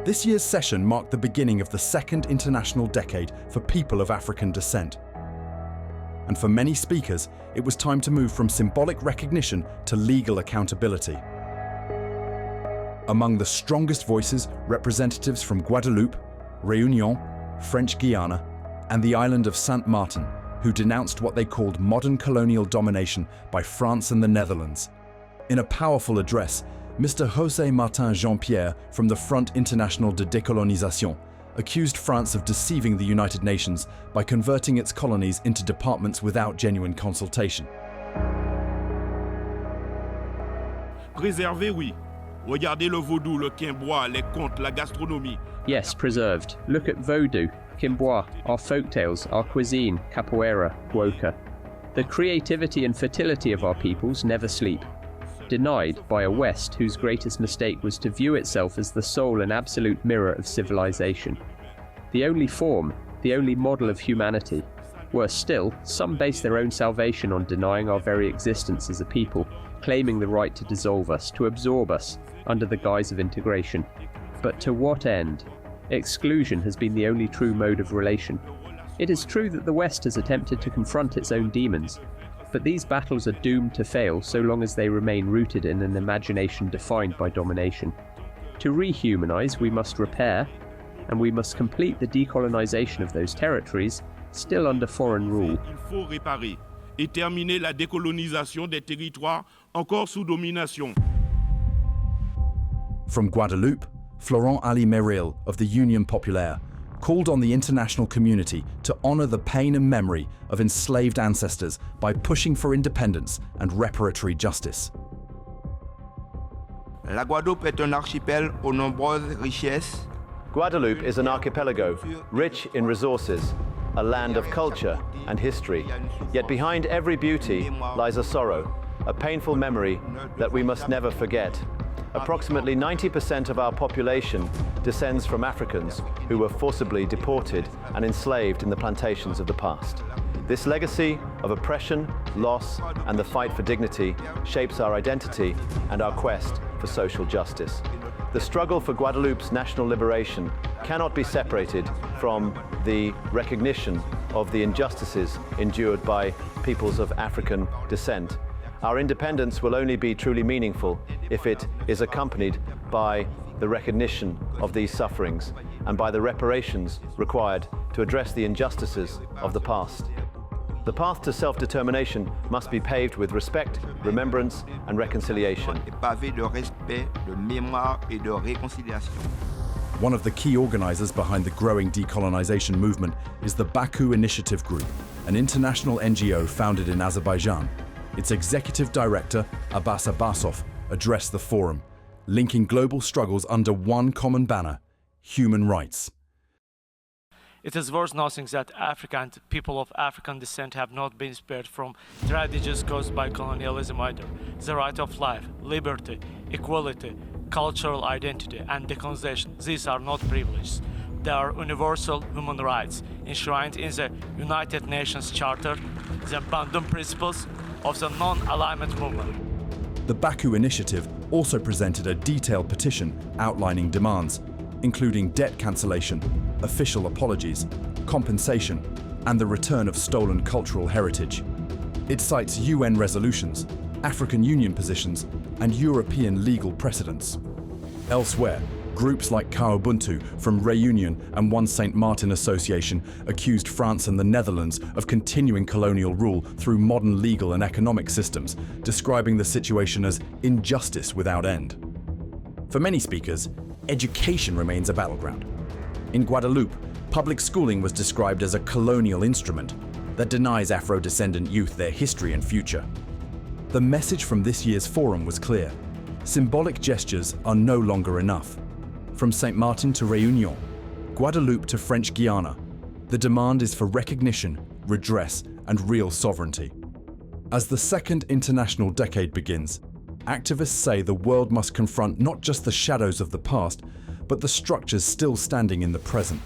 This year's session marked the beginning of the second international decade for people of African descent. And for many speakers, it was time to move from symbolic recognition to legal accountability. Among the strongest voices, representatives from Guadeloupe, Réunion, French Guiana, and the island of Saint Martin, who denounced what they called modern colonial domination by France and the Netherlands. In a powerful address, Mr. José Martin Jean-Pierre from the Front International de Décolonisation accused France of deceiving the United Nations by converting its colonies into departments without genuine consultation. Préserver, oui. Regardez le vaudou, le quimbois, les contes, la gastronomie. Yes, preserved. Look at Vodou, Quimbois, our folktales, our cuisine, capoeira, guoca. The creativity and fertility of our peoples never sleep. Denied by a West whose greatest mistake was to view itself as the sole and absolute mirror of civilization. The only form, the only model of humanity. Worse still, some base their own salvation on denying our very existence as a people, claiming the right to dissolve us, to absorb us, under the guise of integration. But to what end? Exclusion has been the only true mode of relation. It is true that the West has attempted to confront its own demons, but these battles are doomed to fail so long as they remain rooted in an imagination defined by domination. To rehumanize, we must repair, and we must complete the decolonization of those territories still under foreign rule. Il faut réparer et terminer la décolonisation des territoires encore sous domination. From Guadeloupe, Florent Ali Meril of the Union Populaire called on the international community to honor the pain and memory of enslaved ancestors by pushing for independence and reparatory justice. La Guadeloupe est un archipel aux nombreuses richesses. Guadeloupe is an archipelago, rich in resources, a land of culture and history. Yet behind every beauty lies a sorrow, a painful memory that we must never forget. Approximately 90% of our population descends from Africans who were forcibly deported and enslaved in the plantations of the past. This legacy of oppression, loss, and the fight for dignity shapes our identity and our quest for social justice. The struggle for Guadeloupe's national liberation cannot be separated from the recognition of the injustices endured by peoples of African descent. Our independence will only be truly meaningful if it is accompanied by the recognition of these sufferings and by the reparations required to address the injustices of the past. The path to self-determination must be paved with respect, remembrance, and reconciliation. Pavé de respect, de mémoire et de réconciliation. One of the key organizers behind the growing decolonization movement is the Baku Initiative Group, an international NGO founded in Azerbaijan. Its executive director, Abbas Abbasov, addressed the forum, linking global struggles under one common banner: human rights. It is worth noting that Africa and people of African descent have not been spared from tragedies caused by colonialism either. The right of life, liberty, equality, cultural identity, and decolonization, these are not privileges. They are universal human rights enshrined in the United Nations Charter, the Bandung Principles of the non-alignment movement. The Baku Initiative also presented a detailed petition outlining demands, including debt cancellation, official apologies, compensation, and the return of stolen cultural heritage. It cites UN resolutions, African Union positions, and European legal precedents. Elsewhere, groups like Kaobuntu from Réunion and One Saint Martin Association accused France and the Netherlands of continuing colonial rule through modern legal and economic systems, describing the situation as injustice without end. For many speakers, education remains a battleground. In Guadeloupe, public schooling was described as a colonial instrument that denies Afro-descendant youth their history and future. The message from this year's forum was clear. Symbolic gestures are no longer enough. From Saint Martin to Réunion, Guadeloupe to French Guiana, the demand is for recognition, redress, and real sovereignty. As the second international decade begins, activists say the world must confront not just the shadows of the past, but the structures still standing in the present.